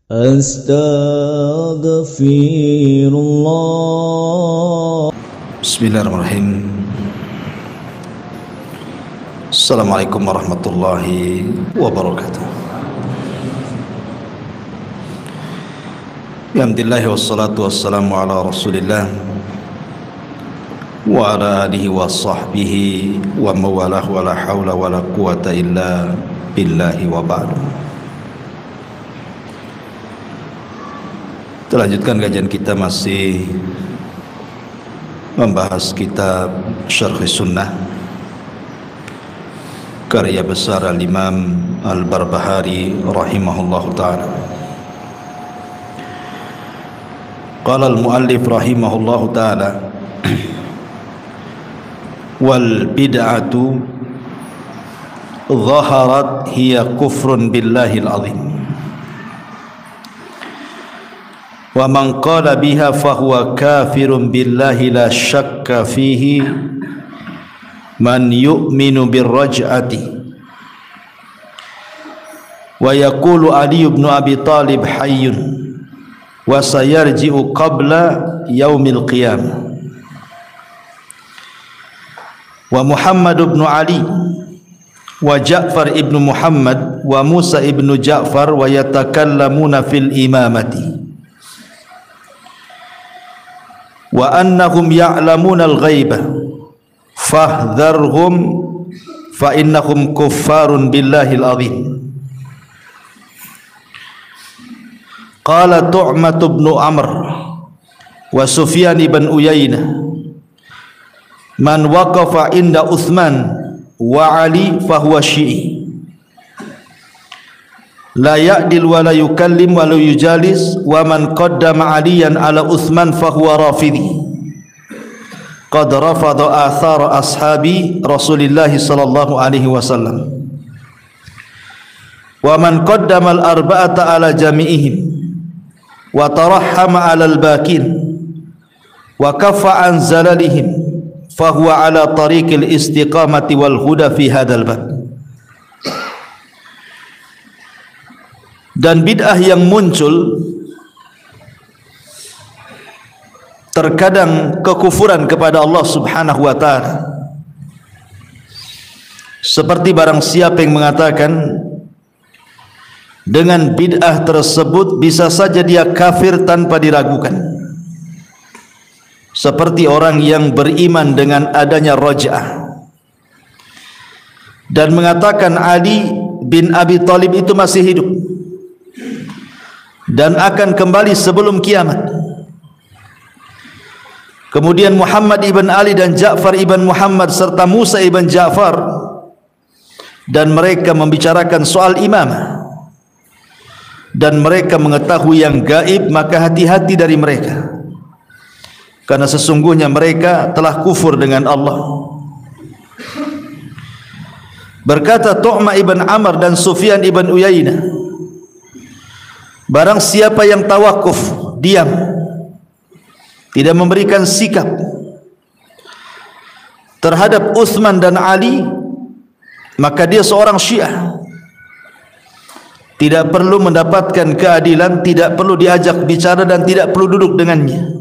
Astaghfirullah. Bismillahirrahmanirrahim. Assalamualaikum warahmatullahi wabarakatuh. Alhamdulillah wassalatu wassalamu ala Rasulillah wa ala alihi wa sahbihi wa mawalah wa la hawla wa la quwata illa billahi wa ba'du. Kita lanjutkan kajian kita, masih membahas kitab Syarh Sunnah karya besar Al-Imam Al-Barbahari rahimahullahu ta'ala. Qala al-muallif rahimahullahu ta'ala, wal bid'atu zaharat hiya kufrun billahil azim, wa man qala biha fahuwa kafirun billahi la syakka fihi man yu'minu birraj'ati. Wa yaqulu Ali ibn Abi Talib hayyun wa sayarji'u qabla yaumil qiyamah. Wa Muhammad ibn Ali wa Ja'far ibn Muhammad wa Musa ibn Ja'far wa yatakallamuna fil imamati wa annahum ya'lamuna al-ghaiba fahdharhum fa innahum kuffarun billahil azim. Qala Tu'mah ibn Amr wa Sufyan ibn Uyainah, man waqafa inda Uthman wa Ali fahuwa syi'i, la ya'dil wa la yukallim wa la yujalis, wa man qaddama Aliyan ala Uthman fahuwa rafidhi, qad rafadha athar ashabi Rasulillah sallallahu alaihi wasallam, wa man qaddama al-arba'ata ala jami'ihim wa tarahhama ala al-bakin wa kaffa an zalalihim fahuwa ala tariqil istiqamati wal huda fi hadzal bab. Dan bid'ah yang muncul terkadang kekufuran kepada Allah Subhanahu wa ta'ala, seperti barang siapa yang mengatakan dengan bid'ah tersebut bisa saja dia kafir tanpa diragukan, seperti orang yang beriman dengan adanya raj'ah dan mengatakan Ali bin Abi Talib itu masih hidup dan akan kembali sebelum kiamat. Kemudian Muhammad ibn Ali dan Ja'far ibn Muhammad serta Musa ibn Ja'far, dan mereka membicarakan soal imamah dan mereka mengetahui yang gaib, maka hati-hati dari mereka, karena sesungguhnya mereka telah kufur dengan Allah. Berkata Tu'mah ibn Amr dan Sufyan ibn Uyainah, barang siapa yang tawakuf, diam, tidak memberikan sikap terhadap Uthman dan Ali, maka dia seorang Syiah, tidak perlu mendapatkan keadilan, tidak perlu diajak bicara dan tidak perlu duduk dengannya.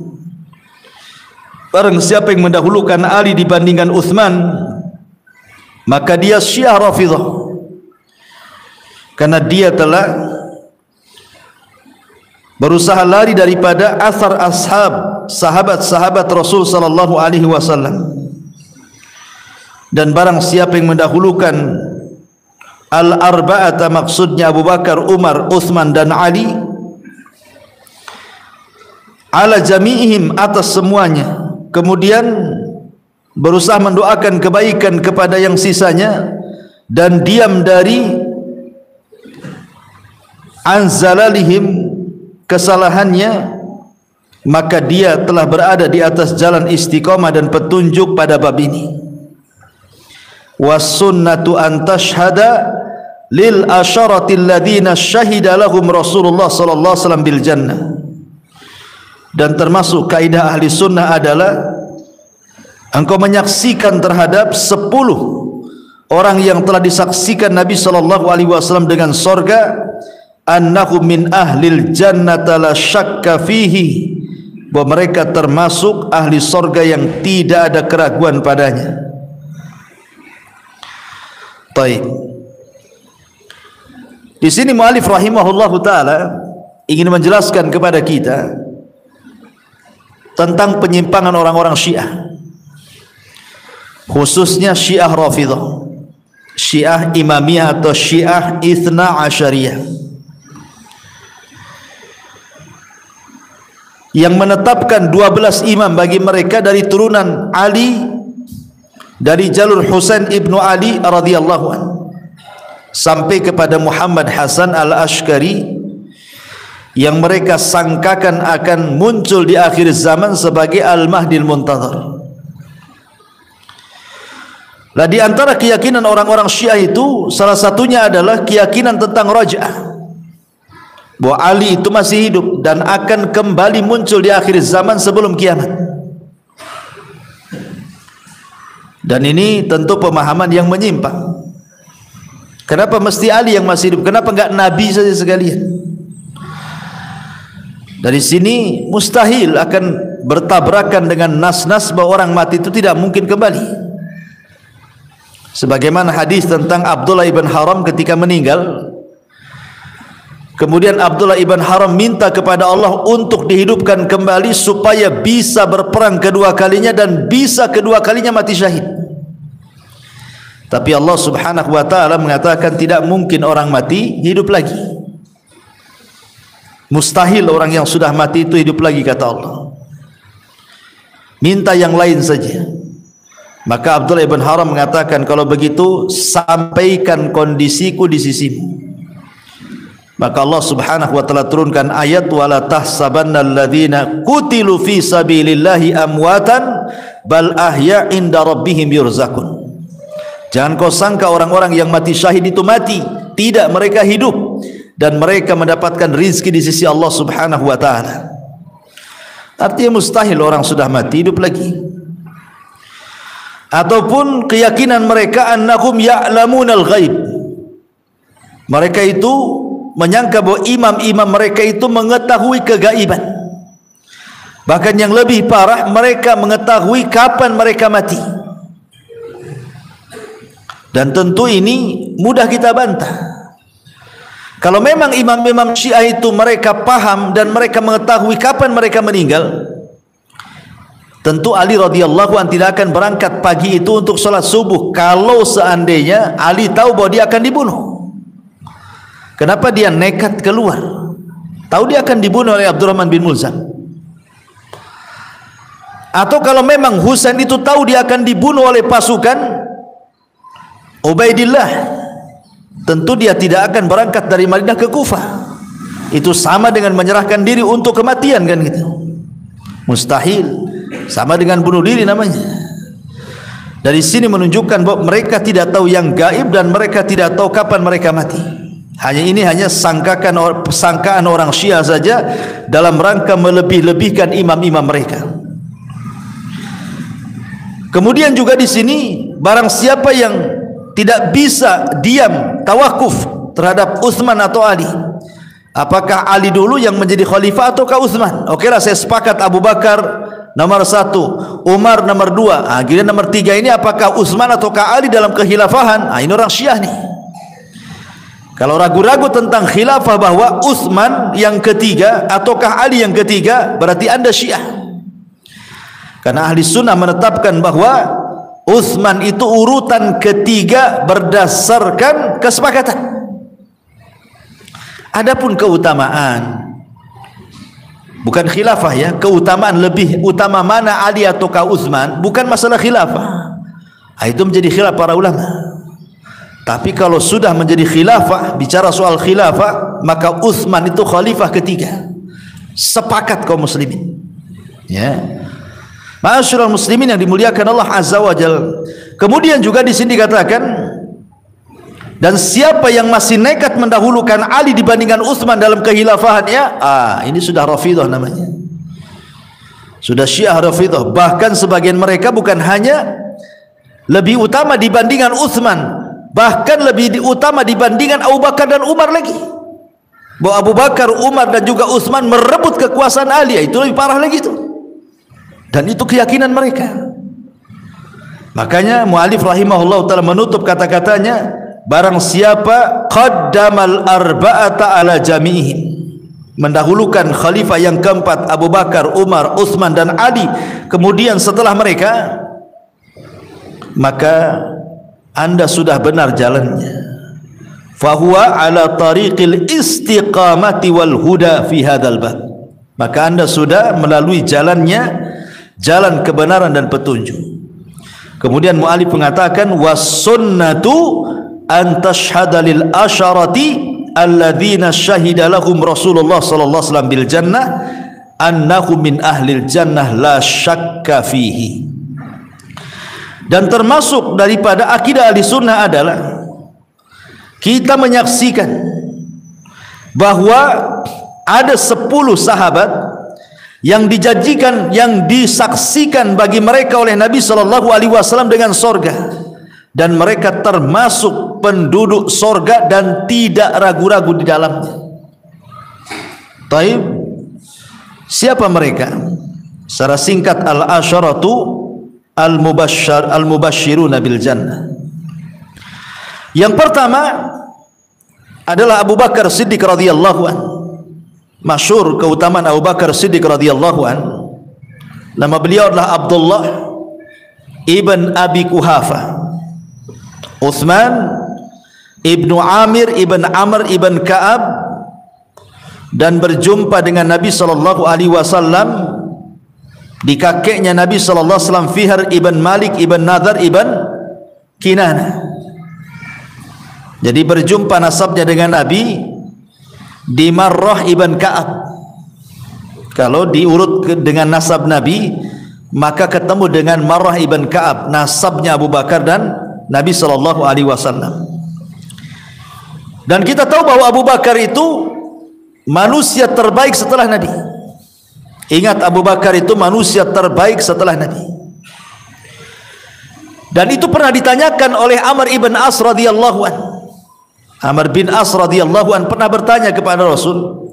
Barang siapa yang mendahulukan Ali dibandingkan Uthman, maka dia Syiah Rafidhah, karena dia telah berusaha lari daripada asar sahabat-sahabat Rasul sallallahu alaihi wasallam. Dan barang siapa yang mendahulukan al-arba'ata, maksudnya Abu Bakar, Umar, Uthman dan Ali, ala jami'ihim, atas semuanya, kemudian berusaha mendoakan kebaikan kepada yang sisanya dan diam dari anzalalihim, kesalahannya, maka dia telah berada di atas jalan istiqamah dan petunjuk pada bab ini. Was sunnatu an tashhada lil asyaratil ladzina syahida lahum Rasulullah sallallahu alaihi wasallam bil jannah. Dan termasuk kaidah ahli sunnah adalah engkau menyaksikan terhadap 10 orang yang telah disaksikan Nabi sallallahu alaihi wasallam dengan surga, annahu min ahlil jannata la syakka fihi, bahwa mereka termasuk ahli surga yang tidak ada keraguan padanya. Baik. Di sini muallif rahimahullahu taala ingin menjelaskan kepada kita tentang penyimpangan orang-orang Syiah, khususnya Syiah Rafidhah, Syiah Imamiyah atau Syiah Itsna Asyariyah, yang menetapkan 12 imam bagi mereka dari turunan Ali, dari jalur Husain ibnu Ali radhiyallahu anhu sampai kepada Muhammad Hasan al-Ashkari, yang mereka sangkakan akan muncul di akhir zaman sebagai Al-Mahdil Muntazar. Lah di antara keyakinan orang-orang Syiah itu salah satunya adalah keyakinan tentang raj'ah, bahwa Ali itu masih hidup dan akan kembali muncul di akhir zaman sebelum kiamat. Dan ini tentu pemahaman yang menyimpang. Kenapa mesti Ali yang masih hidup? Kenapa enggak Nabi saja sekalian? Dari sini mustahil akan bertabrakan dengan nas-nas bahwa orang mati itu tidak mungkin kembali. Sebagaimana hadis tentang Abdullah ibn Haram ketika meninggal, kemudian Abdullah ibn Haram minta kepada Allah untuk dihidupkan kembali supaya bisa berperang kedua kalinya dan bisa kedua kalinya mati syahid. Tapi Allah subhanahu wa ta'ala mengatakan tidak mungkin orang mati hidup lagi. Mustahil orang yang sudah mati itu hidup lagi, kata Allah. Minta yang lain saja. Maka Abdullah ibn Haram mengatakan, kalau begitu sampaikan kondisiku di sisimu. Maka Allah subhanahu wa ta'ala turunkan ayat, wala tahsabanna alladhina qutilu fi sabilillahi amwatan bal ahya inda rabbihim yurzakun. Jangan kau sangka orang-orang yang mati syahid itu mati. Tidak, mereka hidup dan mereka mendapatkan rizki di sisi Allah subhanahu wa ta'ala. Artinya mustahil orang sudah mati hidup lagi. Ataupun keyakinan mereka annahum ya'lamunal ghaib, mereka itu menyangka bahwa imam-imam mereka itu mengetahui kegaiban. Bahkan yang lebih parah, mereka mengetahui kapan mereka mati. Dan tentu ini mudah kita bantah. Kalau memang imam-imam Syiah itu mereka paham dan mereka mengetahui kapan mereka meninggal, tentu Ali radhiyallahu anhu tidak akan berangkat pagi itu untuk sholat subuh kalau seandainya Ali tahu bahwa dia akan dibunuh. Kenapa dia nekat keluar? Tahu dia akan dibunuh oleh Abdurrahman bin Mulzam. Atau kalau memang Husain itu tahu dia akan dibunuh oleh pasukan Ubaidillah, tentu dia tidak akan berangkat dari Madinah ke Kufah. Itu sama dengan menyerahkan diri untuk kematian, kan gitu. Mustahil. Sama dengan bunuh diri namanya. Dari sini menunjukkan bahwa mereka tidak tahu yang gaib dan mereka tidak tahu kapan mereka mati. Hanya sangkaan orang Syiah saja dalam rangka melebih-lebihkan imam-imam mereka. Kemudian juga di sini, barang siapa yang tidak bisa diam tawakuf terhadap Utsman atau Ali, apakah Ali dulu yang menjadi khalifah ataukah Utsman? Okelah, saya sepakat Abu Bakar nomor 1, Umar nomor 2, giliran nomor 3 ini apakah Utsman ataukah Ali dalam kekhilafahan? Ini orang Syiah nih. Kalau ragu-ragu tentang khilafah bahwa Utsman yang ketiga ataukah Ali yang ketiga, berarti Anda Syiah. Karena ahli sunnah menetapkan bahwa Utsman itu urutan ketiga berdasarkan kesepakatan. Adapun keutamaan, bukan khilafah ya, keutamaan lebih utama mana Ali ataukah Utsman, bukan masalah khilafah. Itu menjadi khilaf para ulama. Tapi kalau sudah menjadi khilafah, bicara soal khilafah, maka Utsman itu khalifah ketiga. Sepakat kaum muslimin. Ya. Ma'asyiral muslimin yang dimuliakan Allah Azza wa Jalla. Kemudian juga di sini dikatakan, dan siapa yang masih nekat mendahulukan Ali dibandingkan Utsman dalam kehilafahannya, ini sudah Rafidhah namanya. Sudah Syiah Rafidhah. Bahkan sebagian mereka bukan hanya lebih utama dibandingkan Utsman, bahkan lebih utama dibandingkan Abu Bakar dan Umar lagi. bahwa Abu Bakar, Umar dan juga Utsman merebut kekuasaan Ali. Itu lebih parah lagi itu. Dan itu keyakinan mereka. Makanya mu'allif rahimahullah ta'ala menutup kata-katanya, barang siapa qaddamal arba'ata ala jami'ihim, mendahulukan khalifah yang keempat Abu Bakar, Umar, Utsman dan Ali, kemudian setelah mereka, maka anda sudah benar jalannya. Fahuwa ala tariqil istiqamati wal huda fi hadzal bab. Maka anda sudah melalui jalannya, jalan kebenaran dan petunjuk. Kemudian mu'allif mengatakan was sunnatu an tashhada lil asharati alladzina syahida lahum Rasulullah sallallahu alaihi wasallam bil jannah annahum min ahlil jannah la syakka fihi. Dan termasuk daripada akidah ahli sunnah adalah kita menyaksikan bahwa ada 10 sahabat yang dijanjikan, yang disaksikan bagi mereka oleh Nabi sallallahu alaihi wasallam dengan sorga, dan mereka termasuk penduduk sorga dan tidak ragu-ragu di dalamnya. Taib, siapa mereka? Secara singkat, al-asharatu al-mubashshiruna bil jannah. Yang pertama adalah Abu Bakar Siddiq radhiyallahu an. Masyhur keutamaan Abu Bakar Siddiq radhiyallahu an. Nama beliau adalah Abdullah ibn Abi Kuhafa, Utsman ibnu Amir ibn Amr ibn Ka'ab, dan berjumpa dengan Nabi sallallahu alaihi wasallam di kakeknya Nabi sallallahu alaihi wasallam, Fihr ibn Malik ibn Nadhr ibn Kinana. Jadi berjumpa nasabnya dengan Nabi di Marrah ibn Ka'ab. Kalau diurut dengan nasab Nabi, maka ketemu dengan Marrah ibn Ka'ab, nasabnya Abu Bakar dan Nabi sallallahu alaihi wasallam. Dan kita tahu bahwa Abu Bakar itu manusia terbaik setelah Nabi. Ingat, Abu Bakar itu manusia terbaik setelah Nabi. Dan itu pernah ditanyakan oleh Amr ibn As radhiyallahu an. Amr bin As radhiyallahu an pernah bertanya kepada Rasul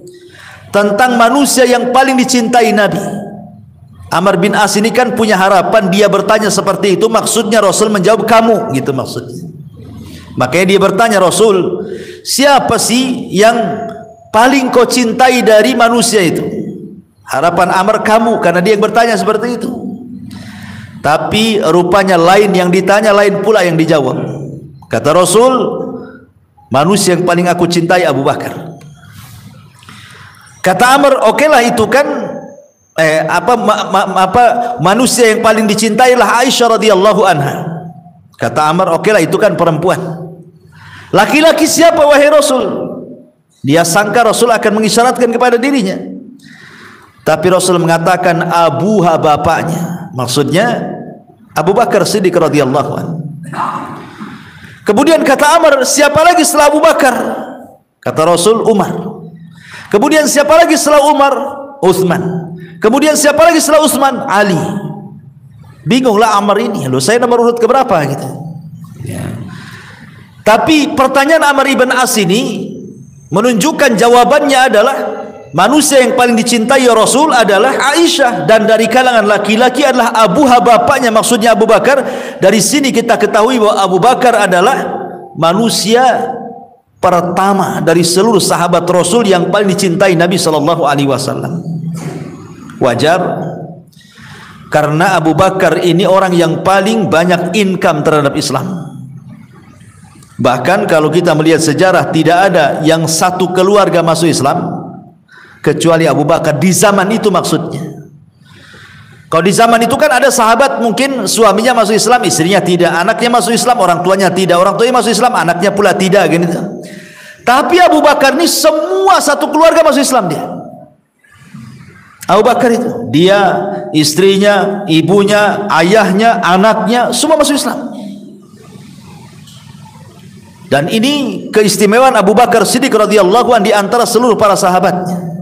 tentang manusia yang paling dicintai Nabi. Amr bin As ini kan punya harapan, dia bertanya seperti itu, maksudnya Rasul menjawab kamu, gitu maksudnya. Makanya dia bertanya, Rasul, siapa sih yang paling kau cintai dari manusia itu? Harapan Amr kamu, karena dia yang bertanya seperti itu. Tapi rupanya lain yang ditanya, lain pula yang dijawab. Kata Rasul, manusia yang paling aku cintai Abu Bakar. Kata Amr, okelah itu kan manusia yang paling dicintai lah Aisyah radhiyallahu anha. Kata Amr, okelah itu kan perempuan. Laki-laki siapa wahai Rasul? Dia sangka Rasul akan mengisyaratkan kepada dirinya. Tapi Rasul mengatakan abuha, bapaknya. Maksudnya Abu Bakar Siddiq radhiyallahu anhu. Kemudian kata Amr, siapa lagi setelah Abu Bakar? Kata Rasul, Umar. Kemudian siapa lagi setelah Umar? Utsman. Kemudian siapa lagi setelah Utsman? Ali. Bingunglah Amr ini, loh saya nomor urut keberapa gitu. Ya. Tapi pertanyaan Amr ibn As ini menunjukkan jawabannya adalah manusia yang paling dicintai ya Rasul adalah Aisyah, dan dari kalangan laki-laki adalah abuha, bapaknya, maksudnya Abu Bakar. Dari sini kita ketahui bahwa Abu Bakar adalah manusia pertama dari seluruh sahabat Rasul yang paling dicintai Nabi sallallahu alaihi wasallam. Wajar, karena Abu Bakar ini orang yang paling banyak income terhadap Islam. Bahkan kalau kita melihat sejarah, tidak ada yang satu keluarga masuk Islam kecuali Abu Bakar di zaman itu maksudnya. Kalau di zaman itu kan ada sahabat mungkin suaminya masuk Islam, istrinya tidak, anaknya masuk Islam, orang tuanya tidak, orang tuanya masuk Islam, anaknya pula tidak, gitu. Tapi Abu Bakar ini semua satu keluarga masuk Islam dia. Abu Bakar itu, dia, istrinya, ibunya, ayahnya, anaknya, semua masuk Islam. Dan ini keistimewaan Abu Bakar Siddiq radhiyallahu anhu di antara seluruh para sahabatnya.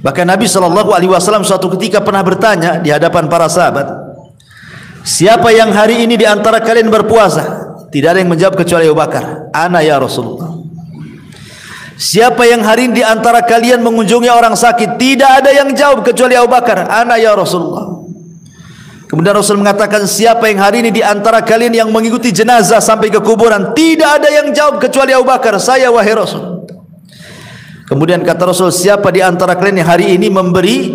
Bahkan Nabi SAW suatu ketika pernah bertanya di hadapan para sahabat, siapa yang hari ini di antara kalian berpuasa? Tidak ada yang menjawab kecuali Abu Bakar. Ana ya Rasulullah. siapa yang hari ini di antara kalian mengunjungi orang sakit? Tidak ada yang jawab kecuali Abu Bakar, ana ya Rasulullah. Kemudian Rasul mengatakan, siapa yang hari ini di antara kalian yang mengikuti jenazah sampai ke kuburan? Tidak ada yang jawab kecuali Abu Bakar, saya wahai Rasul. Kemudian kata Rasul, siapa di antara kalian yang hari ini memberi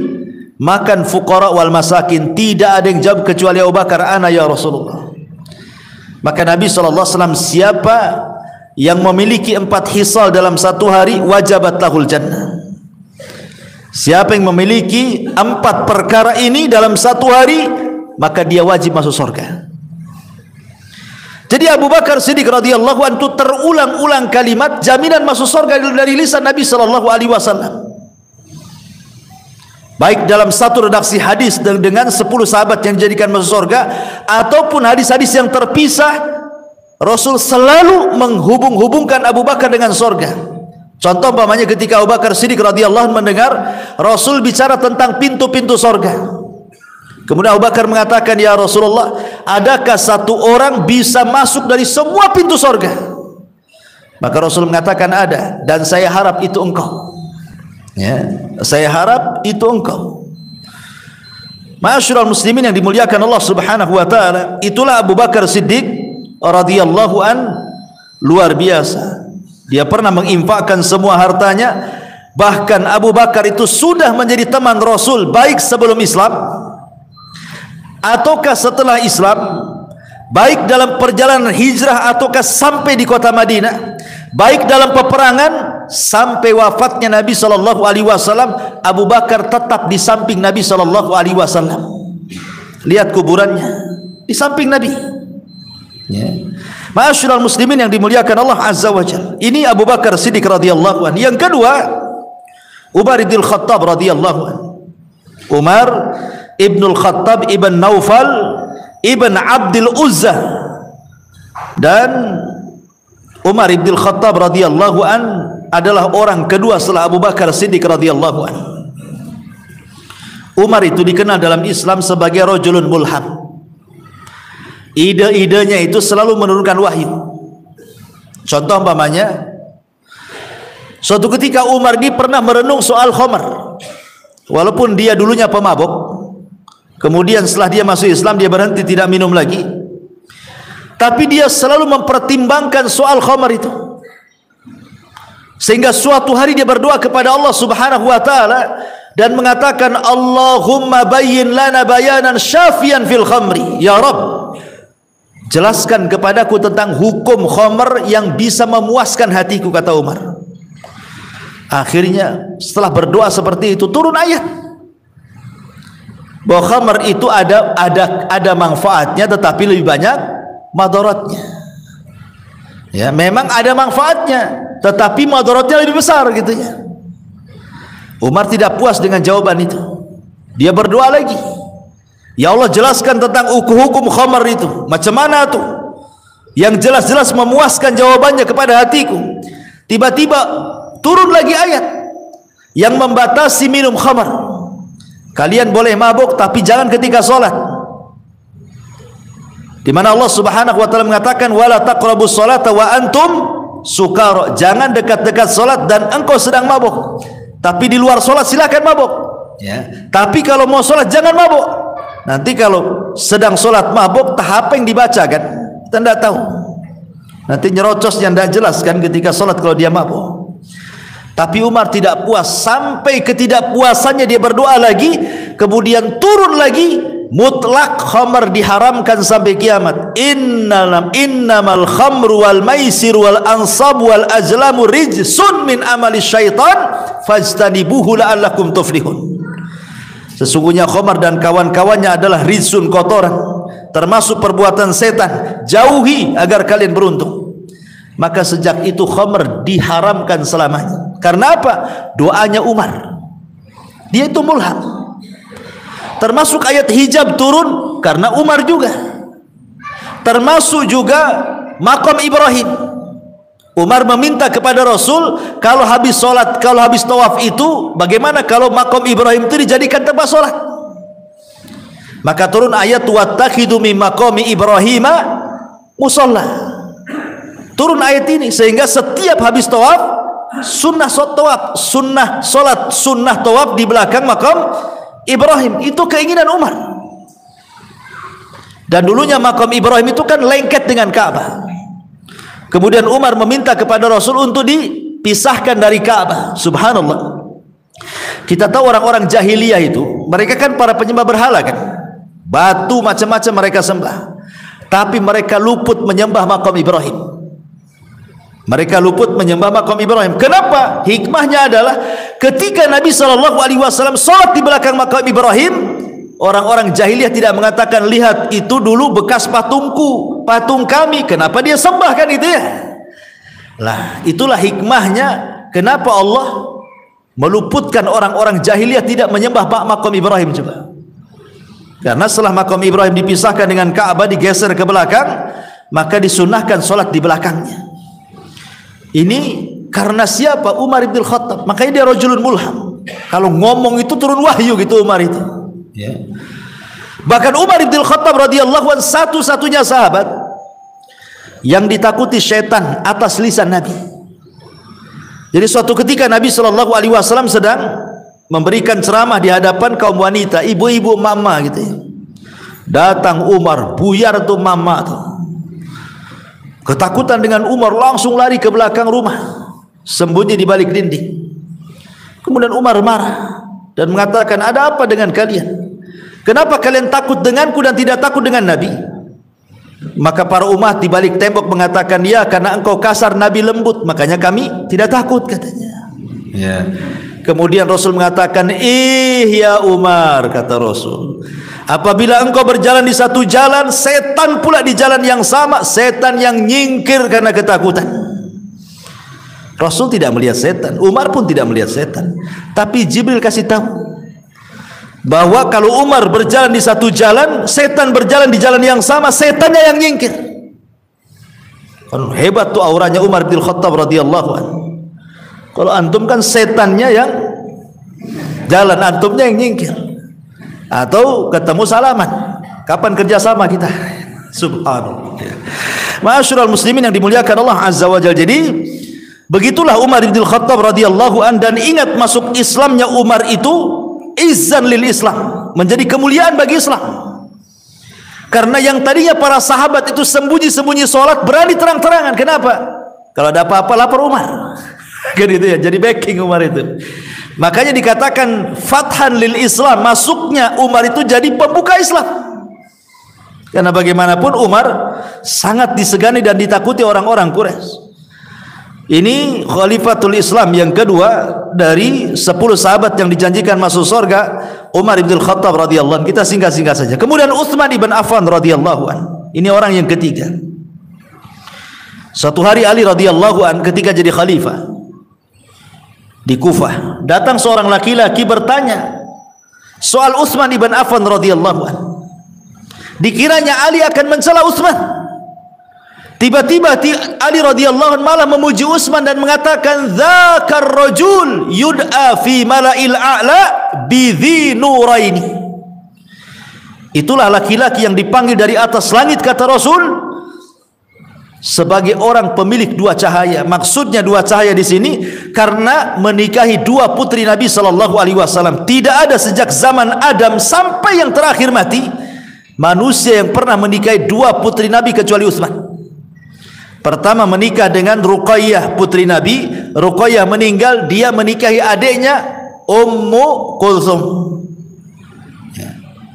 makan fuqara wal masakin? Tidak ada yang jawab kecuali Abu Bakar, ana ya Rasulullah. Maka Nabi SAW, siapa yang memiliki 4 hisal dalam satu hari, wajabat lahul jannah. Siapa yang memiliki 4 perkara ini dalam satu hari, maka dia wajib masuk surga. Jadi Abu Bakar Siddiq radhiyallahu anhu terulang-ulang kalimat jaminan masuk surga dari lisan Nabi SAW. Baik dalam satu redaksi hadis dengan 10 sahabat yang dijadikan masuk surga, ataupun hadis-hadis yang terpisah, Rasul selalu menghubung-hubungkan Abu Bakar dengan surga. Contoh umpamanya ketika Abu Bakar Siddiq radhiyallahu anhu mendengar Rasul bicara tentang pintu-pintu surga. Kemudian Abu Bakar mengatakan, ya Rasulullah, adakah satu orang bisa masuk dari semua pintu surga? Maka Rasul mengatakan ada, dan saya harap itu engkau. Ya, saya harap itu engkau. Ma'asyiral muslimin yang dimuliakan Allah Subhanahu wa taala, itulah Abu Bakar Siddiq radhiyallahu an, luar biasa. Dia pernah menginfakkan semua hartanya. Bahkan Abu Bakar itu sudah menjadi teman Rasul baik sebelum Islam ataukah setelah Islam, baik dalam perjalanan hijrah ataukah sampai di kota Madinah, baik dalam peperangan sampai wafatnya Nabi SAW, Abu Bakar tetap di samping Nabi SAW. Lihat kuburannya di samping Nabi. Ya. Ma'asyiral muslimin yang dimuliakan Allah Azza wa Jalla. Ini Abu Bakar Siddiq radhiyallahu anhu. Yang kedua, Umar bin Khattab radhiyallahu anhu. Umar Ibnul Khattab ibn Naufal ibn Abdul Uzza. Dan Umar ibn Khattab radhiyallahu an adalah orang kedua setelah Abu Bakar Siddiq radhiyallahu an. Umar itu dikenal dalam Islam sebagai rajulun mulham. Ide-idenya itu selalu menurunkan wahyu. Contoh umpamanya, suatu ketika Umar ini pernah merenung soal khamar. Walaupun dia dulunya pemabuk, kemudian setelah dia masuk Islam dia berhenti tidak minum lagi, tapi dia selalu mempertimbangkan soal khamar itu. Sehingga suatu hari dia berdoa kepada Allah Subhanahu wa taala dan mengatakan, Allahumma bayyin lana bayanan syafian fil khamri. Ya Rabb, jelaskan kepadaku tentang hukum khamar yang bisa memuaskan hatiku, kata Umar. Akhirnya setelah berdoa seperti itu turun ayat bahwa khamar itu ada manfaatnya tetapi lebih banyak madaratnya. Ya, memang ada manfaatnya tetapi madaratnya lebih besar gitu ya. Umar tidak puas dengan jawaban itu. Dia berdoa lagi, ya Allah, jelaskan tentang hukum khamar itu. Macam mana tuh? Yang jelas-jelas memuaskan jawabannya kepada hatiku. Tiba-tiba turun lagi ayat yang membatasi minum khamar. Kalian boleh mabuk tapi jangan ketika sholat. Di mana Allah Subhanahu wa taala mengatakan, wala taqrabus sholata wa antum sukara. Jangan dekat-dekat sholat dan engkau sedang mabuk. Tapi di luar sholat silakan mabuk. Ya. Tapi kalau mau sholat jangan mabuk. Nanti kalau sedang sholat mabuk, apa yang dibaca kan? Kita tidak tahu. Nanti nyerocos yang tidak jelas kan ketika sholat kalau dia mabuk. Tapi Umar tidak puas, sampai ketidakpuasannya dia berdoa lagi, kemudian turun lagi, mutlak khamar diharamkan sampai kiamat. Innamal khamru wal maisir wal ansab wal azlamu rijsun min amali syaitan fajtanibuhu la'allakum tuflihun. Sesungguhnya khamar dan kawan-kawannya adalah rijsun, kotoran, termasuk perbuatan setan. Jauhi agar kalian beruntung. Maka sejak itu khamr diharamkan selamanya. Karena apa? Doanya Umar. Dia itu mulham. Termasuk ayat hijab turun karena Umar juga. Termasuk juga maqam Ibrahim. Umar meminta kepada Rasul, kalau habis sholat, kalau habis tawaf itu, bagaimana kalau maqam Ibrahim itu dijadikan tempat sholat? Maka turun ayat wattakhidu min maqami Ibrahima musalla. Turun ayat ini sehingga setiap habis tawaf sunnah tawaf, sunnah solat, sunnah tawaf di belakang makam Ibrahim. Itu keinginan Umar. Dan dulunya makam Ibrahim itu kan lengket dengan Ka'bah. Kemudian Umar meminta kepada Rasul untuk dipisahkan dari Ka'bah. Subhanallah. Kita tahu orang-orang jahiliyah itu, mereka kan para penyembah berhala kan. Batu macam-macam mereka sembah. Tapi mereka luput menyembah makam Ibrahim. Mereka luput menyembah makam Ibrahim. Kenapa? Hikmahnya adalah ketika Nabi SAW salat di belakang makam Ibrahim, orang-orang jahiliyah tidak mengatakan, lihat itu dulu bekas patungku, patung kami, kenapa dia sembah, kan itu ya. Lah, itulah hikmahnya kenapa Allah meluputkan orang-orang jahiliyah tidak menyembah makam Ibrahim. Coba, karena setelah makam Ibrahim dipisahkan dengan Ka'bah, digeser ke belakang, maka disunahkan solat di belakangnya. Ini karena siapa? Umar ibn Khattab. Makanya dia rajulun mulham. Kalau ngomong itu turun wahyu gitu Umar itu. Ya. Bahkan Umar ibn Khattab radhiyallahu anhu satu-satunya sahabat yang ditakuti syaitan atas lisan Nabi. Jadi suatu ketika Nabi SAW sedang memberikan ceramah di hadapan kaum wanita, ibu-ibu, mama gitu ya. Datang Umar, buyar tuh mama tuh. Ketakutan dengan Umar, langsung lari ke belakang rumah, sembunyi di balik dinding. Kemudian Umar marah dan mengatakan, ada apa dengan kalian? Kenapa kalian takut denganku dan tidak takut dengan Nabi? Maka para umat di balik tembok mengatakan, ya karena engkau kasar, Nabi lembut, makanya kami tidak takut, katanya. Ya. Kemudian Rasul mengatakan, ya Umar, kata Rasul, apabila engkau berjalan di satu jalan, setan pula di jalan yang sama, setan yang nyingkir karena ketakutan. Rasul tidak melihat setan, Umar pun tidak melihat setan, tapi Jibril kasih tahu bahwa kalau Umar berjalan di satu jalan, setan berjalan di jalan yang sama, setannya yang nyingkir. Hebat tuh auranya Umar bin Khattab radhiyallahu anhu. Kalau antum kan setannya yang jalan, antumnya yang nyingkir. Atau ketemu salaman, kapan kerjasama kita? Subhanallah. Ma'asyiral muslimin yang dimuliakan Allah Azza wa Jalla. Jadi begitulah Umar bin Khattab radhiyallahu anhu. Dan ingat, masuk Islamnya Umar itu izzan lil Islam, menjadi kemuliaan bagi Islam. Karena yang tadinya para sahabat itu sembunyi-sembunyi sholat, berani terang-terangan. Kenapa? Kalau ada apa-apa lapor Umar. Kan itu ya, jadi backing Umar itu. Makanya dikatakan fathan lil Islam, masuknya Umar itu jadi pembuka Islam. Karena bagaimanapun Umar sangat disegani dan ditakuti orang-orang Quraisy. Ini Khalifatul Islam yang kedua dari 10 sahabat yang dijanjikan masuk surga, Umar ibn Khattab radhiyallahu anhu. Kita singkat-singkat saja. Kemudian Utsman ibn Affan radhiyallahu anhu. Ini orang yang ketiga. Suatu hari Ali radhiyallahu anhu ketika jadi khalifah di Kufah, datang seorang laki-laki bertanya soal Utsman ibn Affan radhiyallahu anhu. Dikiranya Ali akan mencela Utsman. Tiba-tiba Ali radhiyallahu anhu malah memuji Utsman dan mengatakan, dzakar rajul yud'a fi mala'il a'la bi dzi nuraini. Itulah laki-laki yang dipanggil dari atas langit, kata Rasul, sebagai orang pemilik dua cahaya. Maksudnya dua cahaya di sini karena menikahi dua putri Nabi sallallahu alaihi wasallam. Tidak ada sejak zaman Adam sampai yang terakhir mati manusia yang pernah menikahi dua putri Nabi kecuali Utsman. Pertama menikah dengan Ruqayyah putri Nabi. Ruqayyah meninggal, dia menikahi adiknya Ummu Kulsum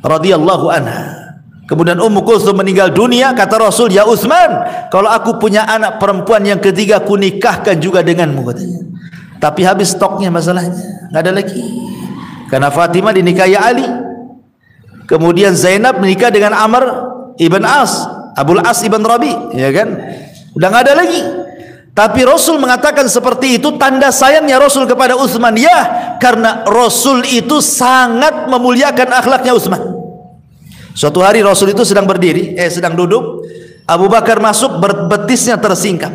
radhiyallahu anha. Kemudian Ummu Kulsum meninggal dunia, kata Rasul, ya Utsman, kalau aku punya anak perempuan yang ketiga, aku nikahkan juga denganmu, katanya. Tapi habis stoknya, masalahnya nggak ada lagi. Karena Fatimah dinikahi Ali, kemudian Zainab menikah dengan Amr ibn As, Abul As ibn Rabi, ya kan? Udah nggak ada lagi. Tapi Rasul mengatakan seperti itu tanda sayangnya Rasul kepada Utsman, ya, karena Rasul itu sangat memuliakan akhlaknya Utsman. Suatu hari Rasul itu sedang berdiri, sedang duduk. Abu Bakar masuk, betisnya tersingkap,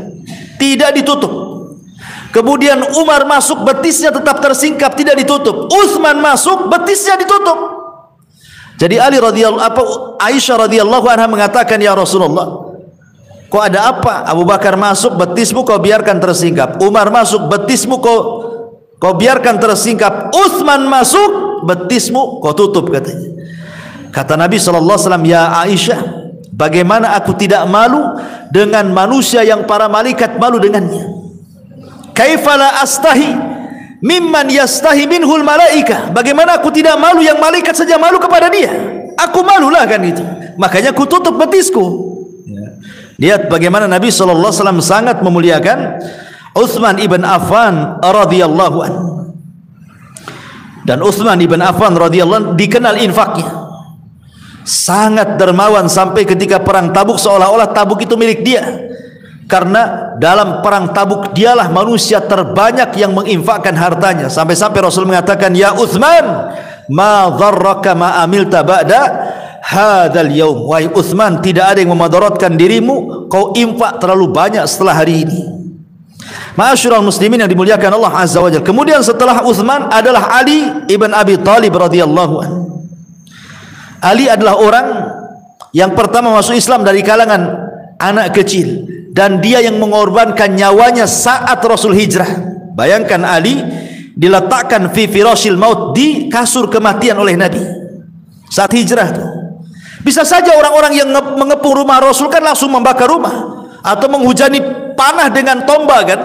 tidak ditutup. Kemudian Umar masuk, betisnya tetap tersingkap, tidak ditutup. Utsman masuk, betisnya ditutup. Jadi Aisyah radhiyallahu anha mengatakan, ya Rasulullah, Kok ada apa? Abu Bakar masuk, betismu kau biarkan tersingkap. Umar masuk, betismu kau biarkan tersingkap. Utsman masuk, betismu kau tutup, katanya. Kata Nabi SAW, ya Aisyah, bagaimana aku tidak malu dengan manusia yang para malaikat malu dengannya? Kaifala astahi mimman yastahi minhul malaika. Bagaimana aku tidak malu yang malaikat saja malu kepada dia? Aku malulah kan itu. Makanya aku tutup betisku. Lihat bagaimana Nabi SAW sangat memuliakan Utsman ibn Affan radhiyallahu anhu. Dan Utsman ibn Affan radhiyallahu anhu dikenal infaknya, sangat dermawan, sampai ketika perang Tabuk seolah-olah Tabuk itu milik dia, karena dalam perang Tabuk dialah manusia terbanyak yang menginfakkan hartanya. Sampai-sampai Rasul mengatakan, ya Utsman, ma dharraka ma amilta ba'da hadzal yaum. Wahai Utsman, tidak ada yang memadaratkan dirimu, kau infak terlalu banyak setelah hari ini. Ma'asyiral muslimin yang dimuliakan Allah Azza wa Jalla. Kemudian setelah Utsman adalah Ali ibn Abi Thalib radhiyallahu anhu. Ali adalah orang yang pertama masuk Islam dari kalangan anak kecil, dan dia yang mengorbankan nyawanya saat Rasul hijrah. Bayangkan, Ali diletakkan fi firashil maut, di kasur kematian oleh Nabi saat hijrah tuh. Bisa saja orang-orang yang mengepung rumah Rasul kan langsung membakar rumah atau menghujani panah dengan tombak kan.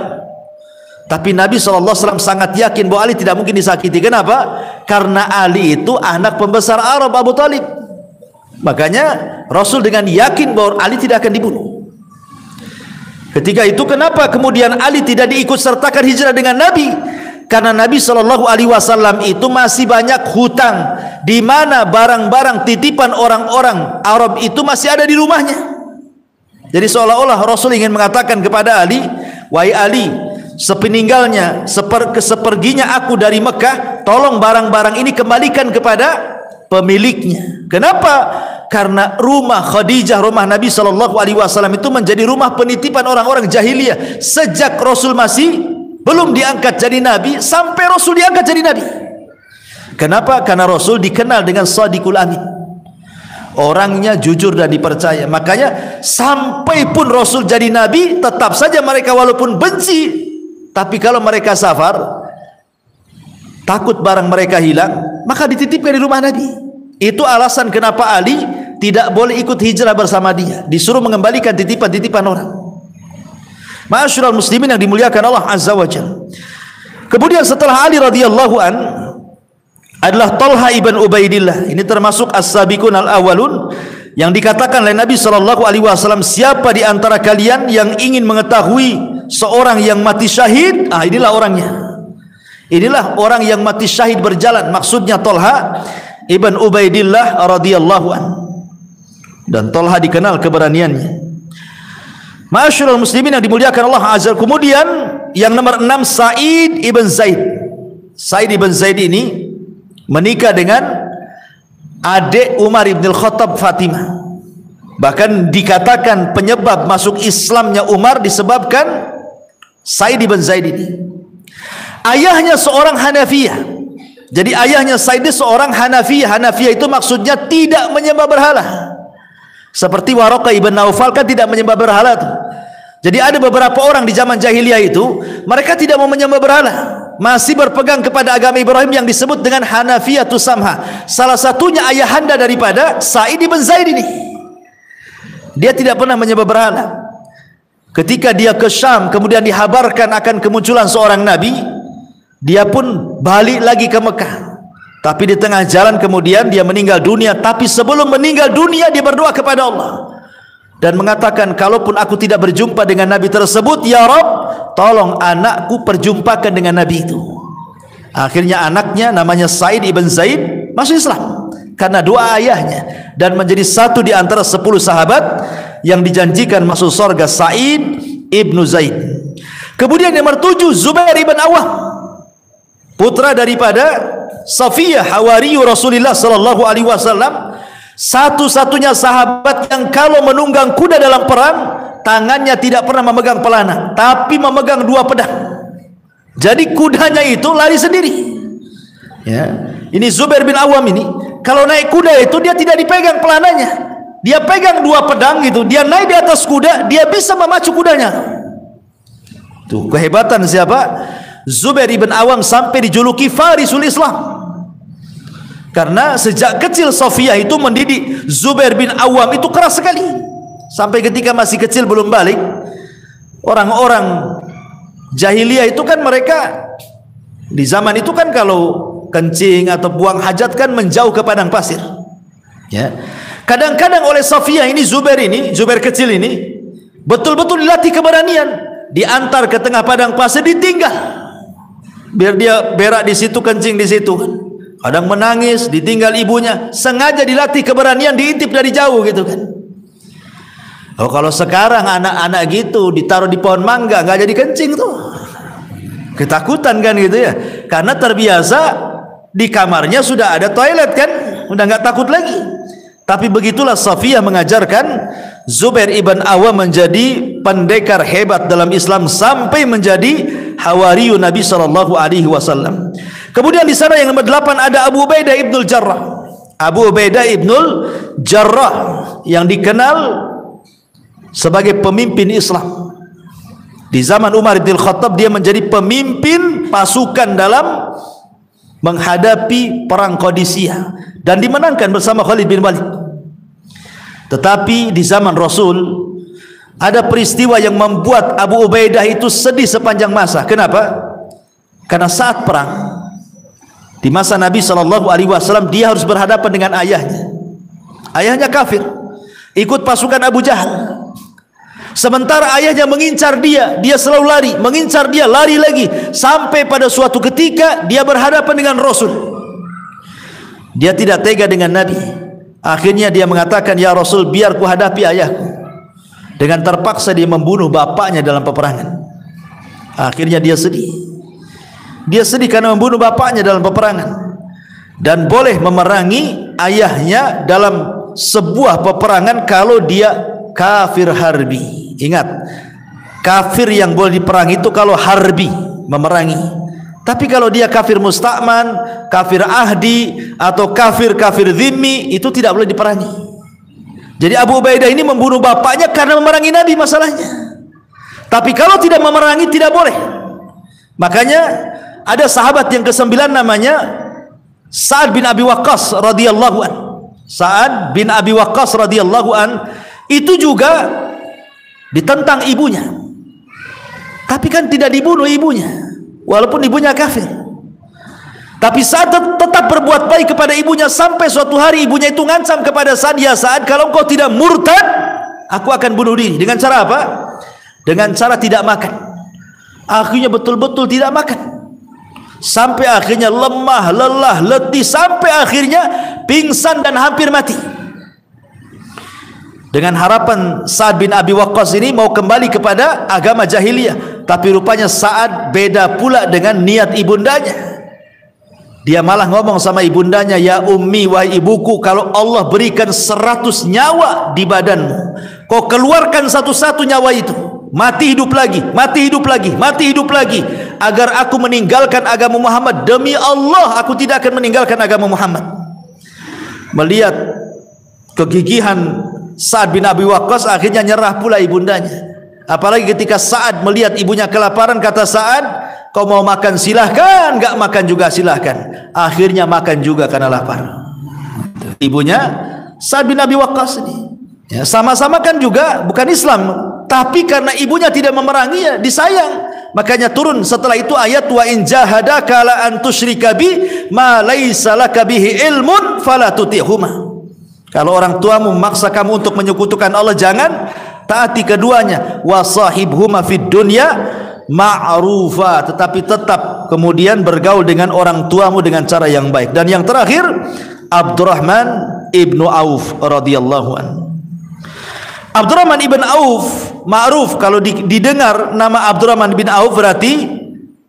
Tapi Nabi SAW sangat yakin bahwa Ali tidak mungkin disakiti. Kenapa? Karena Ali itu anak pembesar Arab, Abu Talib. Makanya Rasul dengan yakin bahwa Ali tidak akan dibunuh. Ketika itu kenapa kemudian Ali tidak diikut sertakan hijrah dengan Nabi? Karena Nabi SAW itu masih banyak hutang, di mana barang-barang titipan orang-orang Arab itu masih ada di rumahnya. Jadi seolah-olah Rasul ingin mengatakan kepada Ali, wahai Ali, sepeninggalnya, seperginya aku dari Mekah, tolong barang-barang ini kembalikan kepada pemiliknya. Kenapa? Karena rumah Khadijah, rumah Nabi SAW itu menjadi rumah penitipan orang-orang jahiliyah sejak Rasul masih belum diangkat jadi Nabi sampai Rasul diangkat jadi Nabi. Kenapa? Karena Rasul dikenal dengan Shadiqul Amin, orangnya jujur dan dipercaya. Makanya sampai pun Rasul jadi Nabi, tetap saja mereka walaupun benci, tapi kalau mereka safar, takut barang mereka hilang, maka dititipkan di rumah Nabi. Itu alasan kenapa Ali tidak boleh ikut hijrah bersama dia, disuruh mengembalikan titipan-titipan orang. Ma'asyiral muslimin yang dimuliakan Allah Azza wa Jalla. Kemudian setelah Ali radhiyallahu an adalah Talha ibn Ubaidillah. Ini termasuk as-sabiqun al-awwalun yang dikatakan oleh Nabi SAW, siapa di antara kalian yang ingin mengetahui seorang yang mati syahid, inilah orangnya. Inilah orang yang mati syahid berjalan. Maksudnya Talha ibn Ubaidillah radhiyallahu an. Dan Talha dikenal keberaniannya. Ma'asyiral muslimin yang dimuliakan Allah Azza. Kemudian yang nomor 6, Sa'id ibn Zaid. Sa'id ibn Zaid ini menikah dengan adik Umar ibn al-Khattab, Fatimah. Bahkan dikatakan penyebab masuk Islamnya Umar disebabkan Sa'id ibn Zaid ini. Ayahnya seorang Hanafiyah. Jadi ayahnya Sa'id seorang Hanafiyah. Hanafiyah itu maksudnya tidak menyembah berhala. Seperti Waraqah ibn Naufal kan tidak menyembah berhala tuh. Jadi ada beberapa orang di zaman jahiliyah itu, mereka tidak mau menyembah berhala, masih berpegang kepada agama Ibrahim yang disebut dengan Hanafiyatus Samha. Salah satunya ayahanda daripada Sa'id ibn Zaid ini. Dia tidak pernah menyembah berhala. Ketika dia ke Syam, kemudian dihabarkan akan kemunculan seorang nabi, dia pun balik lagi ke Mekah. Tapi di tengah jalan kemudian dia meninggal dunia. Tapi sebelum meninggal dunia dia berdoa kepada Allah dan mengatakan, kalaupun aku tidak berjumpa dengan nabi tersebut, ya Rabb, tolong anakku perjumpakan dengan nabi itu. Akhirnya anaknya namanya Sa'id ibn Zaid masuk Islam karena doa ayahnya, dan menjadi satu di antara 10 sahabat yang dijanjikan masuk surga, Sa'id ibn Zaid. Kemudian nomor 7, Zubair ibn Awam, putra daripada Safiyah, hawariyu Rasulullah sallallahu alaihi wasallam, satu-satunya sahabat yang kalau menunggang kuda dalam perang, tangannya tidak pernah memegang pelana, tapi memegang 2 pedang. Jadi kudanya itu lari sendiri. Ya, ini Zubair bin Awam ini, kalau naik kuda itu dia tidak dipegang pelananya, dia pegang dua pedang gitu, dia naik di atas kuda, dia bisa memacu kudanya. Tuh kehebatan siapa? Zubair ibn Awam sampai dijuluki Farisul Islam. Karena sejak kecil Safiyah itu mendidik Zubair bin Awam itu keras sekali. Sampai ketika masih kecil belum balik, orang-orang jahiliyah itu kan mereka di zaman itu kan kalau kencing atau buang hajat kan menjauh ke padang pasir. Ya. Kadang-kadang oleh Safiyah ini, Zubair kecil ini betul-betul dilatih keberanian, diantar ke tengah padang pasir, ditinggal. Biar dia berak di situ, kencing di situ. Kadang menangis, ditinggal ibunya, sengaja dilatih keberanian, diintip dari jauh gitu kan. Oh, kalau sekarang anak-anak gitu ditaruh di pohon mangga nggak jadi kencing tuh. Ketakutan kan gitu ya. Karena terbiasa di kamarnya sudah ada toilet kan, udah nggak takut lagi. Tapi begitulah Safiyah mengajarkan Zubair ibn Awam menjadi pendekar hebat dalam Islam sampai menjadi hawariyu Nabi SAW. Kemudian di sana yang nomor 8 ada Abu Ubaidah ibnul Jarrah. Abu Ubaidah ibnul Jarrah yang dikenal sebagai pemimpin Islam. Di zaman Umar bin Khattab dia menjadi pemimpin pasukan dalam menghadapi perang Qadisiyah dan dimenangkan bersama Khalid bin Walid. Tetapi di zaman Rasul ada peristiwa yang membuat Abu Ubaidah itu sedih sepanjang masa. Kenapa? Karena saat perang di masa Nabi SAW dia harus berhadapan dengan ayahnya. Ayahnya kafir, ikut pasukan Abu Jahal. Sementara ayahnya mengincar dia, dia selalu lari, mengincar dia, lari lagi, sampai pada suatu ketika dia berhadapan dengan Rasul. Dia tidak tega dengan Nabi. Akhirnya dia mengatakan, ya Rasul, biar ku hadapi ayahku. Dengan terpaksa dia membunuh bapaknya dalam peperangan. Akhirnya dia sedih. Dia sedih karena membunuh bapaknya dalam peperangan dan boleh memerangi ayahnya dalam sebuah peperangan kalau dia kafir harbi. Ingat, kafir yang boleh diperangi itu kalau harbi, memerangi. Tapi kalau dia kafir musta'man, kafir ahdi, atau kafir dhimmi, itu tidak boleh diperangi. Jadi Abu Ubaidah ini membunuh bapaknya karena memerangi Nabi masalahnya. Tapi kalau tidak memerangi tidak boleh. Makanya ada sahabat yang ke-9 namanya Sa'ad bin Abi Waqqas radhiyallahu an. Sa'ad bin Abi Waqqas radhiyallahu an itu juga ditentang ibunya, tapi kan tidak dibunuh ibunya walaupun ibunya kafir. Tapi Sa'ad tetap berbuat baik kepada ibunya sampai suatu hari ibunya itu ngancam kepada Sa'ad, ya Sa'ad, kalau engkau tidak murtad aku akan bunuh diri. Dengan cara apa? Dengan cara tidak makan. Akhirnya betul-betul tidak makan sampai akhirnya lemah, lelah, letih, sampai akhirnya pingsan dan hampir mati. Dengan harapan Sa'ad bin Abi Waqqas ini mau kembali kepada agama jahiliyah, tapi rupanya Sa'ad beda pula dengan niat ibundanya. Dia malah ngomong sama ibundanya, ya ummi, wahai ibuku, kalau Allah berikan 100 nyawa di badanmu, kau keluarkan satu-satu nyawa itu, mati hidup lagi, mati hidup lagi, mati hidup lagi, agar aku meninggalkan agama Muhammad. Demi Allah aku tidak akan meninggalkan agama Muhammad. Melihat kegigihan Sa'ad bin Abi Waqqas, akhirnya nyerah pula ibundanya. Apalagi ketika Sa'ad melihat ibunya kelaparan, kata Sa'ad, kau mau makan silahkan, enggak makan juga silahkan. Akhirnya makan juga karena lapar. Ibunya Sa'ad bin Abi Waqqas ini, ya, sama-sama kan juga bukan Islam, tapi karena ibunya tidak memeranginya, disayang. Makanya turun setelah itu ayat, wa in jahadaka la an tusyrika bi ma laisa laka bihi ilmun fala tuti'huma. Kalau orang tuamu memaksa kamu untuk menyekutukan Allah, jangan taati keduanya. Wa sahibhuma fid dunya ma'rufa, tetapi tetap kemudian bergaul dengan orang tuamu dengan cara yang baik. Dan yang terakhir Abdurrahman ibnu Auf radhiyallahu an. Abdurrahman ibn Auf ma'ruf, kalau didengar nama Abdurrahman bin Auf berarti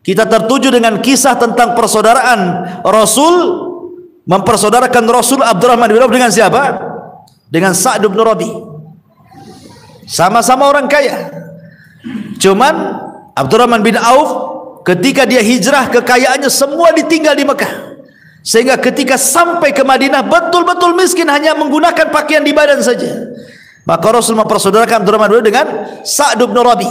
kita tertuju dengan kisah tentang persaudaraan Rasul, mempersaudarakan Rasul Abdurrahman bin Auf dengan siapa? Dengan Sa'd bin Rabi. Sama-sama orang kaya. Cuman Abdurrahman bin Auf ketika dia hijrah, kekayaannya semua ditinggal di Mekah. Sehingga ketika sampai ke Madinah betul-betul miskin, hanya menggunakan pakaian di badan saja. Maka Rasul mempersaudarakan Abdurrahman bin Auf dengan Sa'd bin Rabi.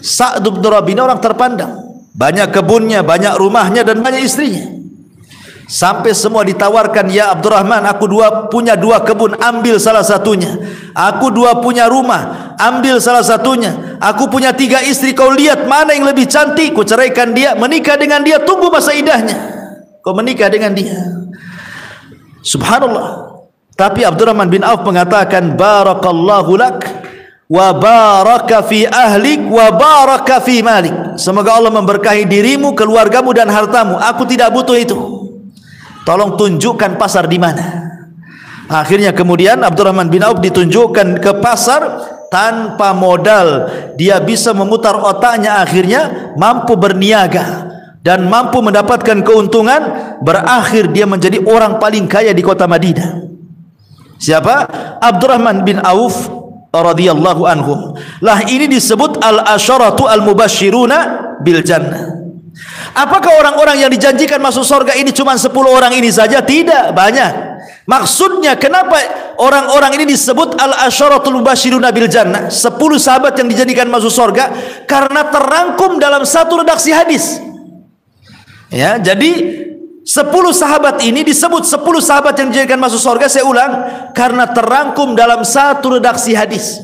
Sa'd bin Rabi ini orang terpandang, banyak kebunnya, banyak rumahnya, dan banyak istrinya. Sampai semua ditawarkan, ya Abdurrahman, aku punya dua kebun, ambil salah satunya. Aku punya rumah, ambil salah satunya. Aku punya 3 istri, kau lihat mana yang lebih cantik, ku ceraikan dia, menikah dengan dia, tunggu masa idahnya, kau menikah dengan dia. Subhanallah. Tapi Abdurrahman bin Auf mengatakan, barakallahu lak wa baraka fi ahlik wa baraka fi malik. Semoga Allah memberkahi dirimu, keluargamu, dan hartamu. Aku tidak butuh itu. Tolong tunjukkan pasar di mana. Akhirnya kemudian Abdurrahman bin Auf ditunjukkan ke pasar tanpa modal. Dia bisa memutar otaknya, akhirnya mampu berniaga dan mampu mendapatkan keuntungan. Berakhir dia menjadi orang paling kaya di kota Madinah. Siapa? Abdurrahman bin Auf radhiyallahu anhum. Lah ini disebut al-asyaratu al-mubasyiruna bil jannah. Apakah orang-orang yang dijanjikan masuk surga ini cuma 10 orang ini saja? Tidak, banyak. Maksudnya kenapa orang-orang ini disebut al-asyaratul mubasyiruna bil jannah, 10 sahabat yang dijanjikan masuk surga? Karena terangkum dalam satu redaksi hadis. Ya, jadi 10 sahabat ini disebut 10 sahabat yang dijanjikan masuk surga. Saya ulang, karena terangkum dalam satu redaksi hadis.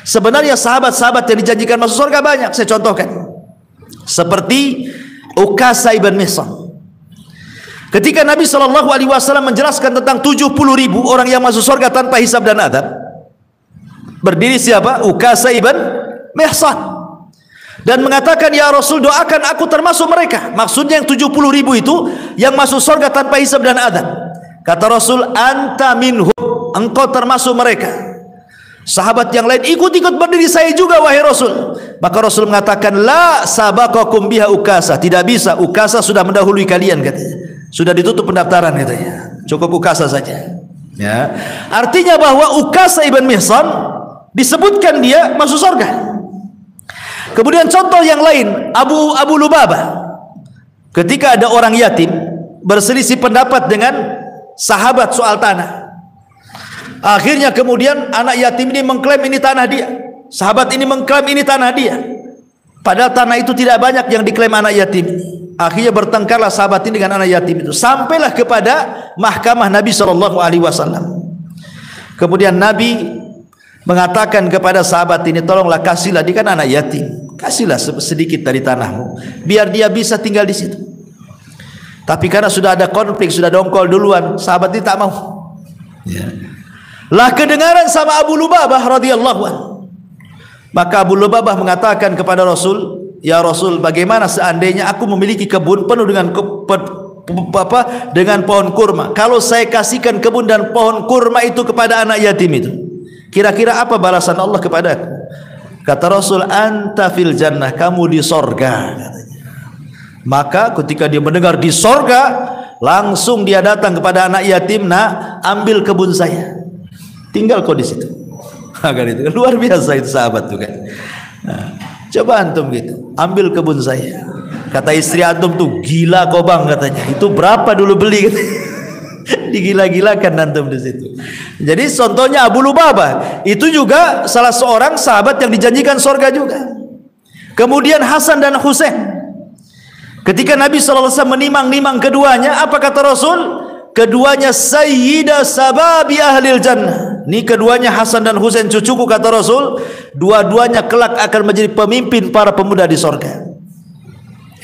Sebenarnya sahabat-sahabat yang dijanjikan masuk surga banyak. Saya contohkan, seperti Ukasa ibn Mihsan. Ketika Nabi SAW menjelaskan tentang 70.000 orang yang masuk surga tanpa hisab dan adab, berdiri siapa? Ukasa ibn Mihsan, dan mengatakan, ya Rasul, doakan aku termasuk mereka. Maksudnya yang 70.000 itu yang masuk surga tanpa hisab dan adab. Kata Rasul, anta minhum, engkau termasuk mereka. Sahabat yang lain ikut-ikut berdiri, saya juga wahai Rasul. Maka Rasul mengatakan, la sabaqakum biha Ukasa. Tidak bisa, Ukasa sudah mendahului kalian, katanya. Sudah ditutup pendaftaran, katanya. Cukup Ukasa saja. Ya. Artinya bahwa Ukasa ibn Mihsan disebutkan dia masuk surga. Kemudian contoh yang lain, Abu Lubabah. Ketika ada orang yatim berselisih pendapat dengan sahabat soal tanah. Akhirnya kemudian anak yatim ini mengklaim ini tanah dia. Sahabat ini mengklaim ini tanah dia. Padahal tanah itu tidak banyak yang diklaim anak yatim. Akhirnya bertengkarlah sahabat ini dengan anak yatim itu. Sampailah kepada mahkamah Nabi SAW. Kemudian Nabi mengatakan kepada sahabat ini, tolonglah kasihlah, dia kan anak yatim, kasihlah sedikit dari tanahmu, biar dia bisa tinggal di situ. Tapi karena sudah ada konflik, sudah dongkol duluan, sahabat ini tak mau. Ya. Lah kedengaran sama Abu Lubabah radhiyallahu anhu. Maka Abu Lubabah mengatakan kepada Rasul, ya Rasul, bagaimana seandainya aku memiliki kebun penuh dengan dengan pohon kurma? Kalau saya kasihkan kebun dan pohon kurma itu kepada anak yatim itu, kira-kira apa balasan Allah kepadaku? Kata Rasul, anta fil jannah, kamu di sorga, katanya. Maka ketika dia mendengar di sorga, langsung dia datang kepada anak yatim, nak, ambil kebun saya, tinggal kau di situ. Agar itu luar biasa itu sahabat tuh kan. Nah, coba antum gitu, ambil kebun saya. Kata istri antum tuh, gila kau bang, katanya. Itu berapa dulu beli? Digila-gilakan antum di situ. Jadi contohnya Abu Lubabah itu juga salah seorang sahabat yang dijanjikan surga juga. Kemudian Hasan dan Husain, ketika Nabi SAW menimang-nimang keduanya, apa kata Rasul? Keduanya sayyida sababi ahlil jannah. Ini keduanya Hasan dan Husain cucuku, kata Rasul. Dua-duanya kelak akan menjadi pemimpin para pemuda di surga.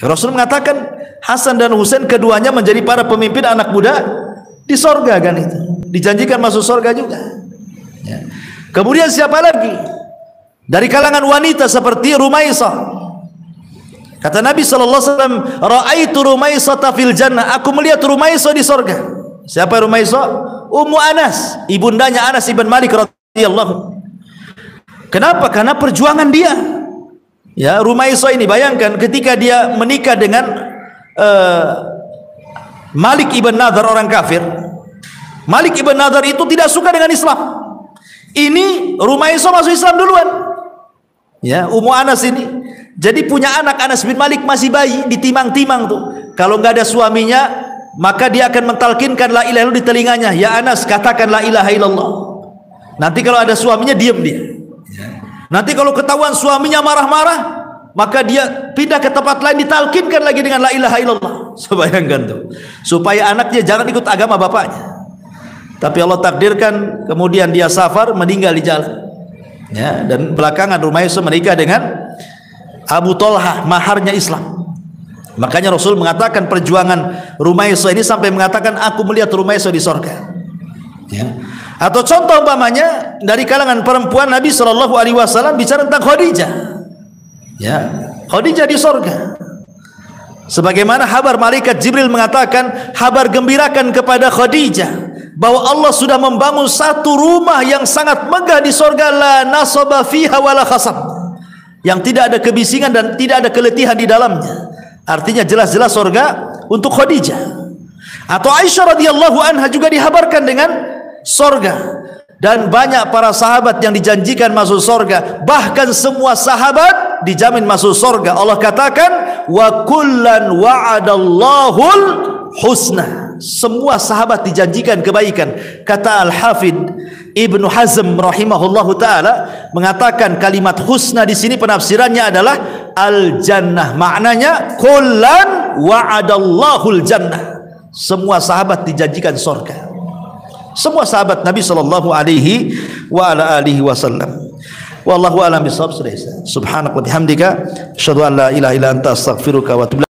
Rasul mengatakan Hasan dan Husain keduanya menjadi para pemimpin anak muda di surga, kan itu. Dijanjikan masuk surga juga. Ya. Kemudian siapa lagi? Dari kalangan wanita seperti Rumaisah. Kata Nabi SAW, ra'aitu Rumaisata fil jannah. Aku melihat Rumaisah di surga. Siapa Rumaisah? Ummu Anas, ibundanya Anas ibn Malik radhiyallahu. Kenapa? Karena perjuangan dia. Ya, Rumaisah ini bayangkan ketika dia menikah dengan Malik ibn Nadhr, orang kafir. Malik ibn Nadhr itu tidak suka dengan Islam. Ini Rumaisah masuk Islam duluan. Ya, Ummu Anas ini. Jadi punya anak, Anas bin Malik masih bayi, ditimang-timang tuh. Kalau nggak ada suaminya, maka dia akan mentalkinkan la ilaha illallah di telinganya. Ya Anas, katakan la ilaha illallah. Nanti kalau ada suaminya, diam dia. Nanti kalau ketahuan suaminya marah-marah, maka dia pindah ke tempat lain, ditalkinkan lagi dengan la ilaha illallah. Bayangkan tuh, supaya anaknya jangan ikut agama bapaknya. Tapi Allah takdirkan kemudian dia safar, meninggal di jalan. Ya, dan belakangan Rumaysah menikah dengan Abu Talha, maharnya Islam. Makanya Rasul mengatakan perjuangan Rumaysah ini sampai mengatakan, aku melihat Rumaysah di sorga. Ya. Atau contoh umpamanya dari kalangan perempuan, Nabi SAW bicara tentang Khadijah. Ya, Khadijah di sorga. Sebagaimana kabar malaikat Jibril mengatakan, kabar gembirakan kepada Khadijah bahwa Allah sudah membangun satu rumah yang sangat megah di sorga, la nasaba fiha wala khasab, yang tidak ada kebisingan dan tidak ada keletihan di dalamnya. Artinya jelas-jelas sorga untuk Khadijah. Atau Aisyah radhiyallahu anha juga dihabarkan dengan sorga. Dan banyak para sahabat yang dijanjikan masuk sorga, bahkan semua sahabat dijamin masuk sorga. Allah katakan, wa kullan wa'adallahul husna. Semua sahabat dijanjikan kebaikan. Kata Al-Hafidh Ibnu Hazm rahimahullahu taala mengatakan kalimat husna di sini penafsirannya adalah al-jannah. Maknanya kullan wa'adallahul jannah. Semua sahabat dijanjikan surga. Semua sahabat Nabi sallallahu alaihi wa ala alihi wasallam. Wallahu a'lam bishawab. Subhanaka wa bihamdika asyhadu an la ilaha illa anta astaghfiruka wa atubu ilaik.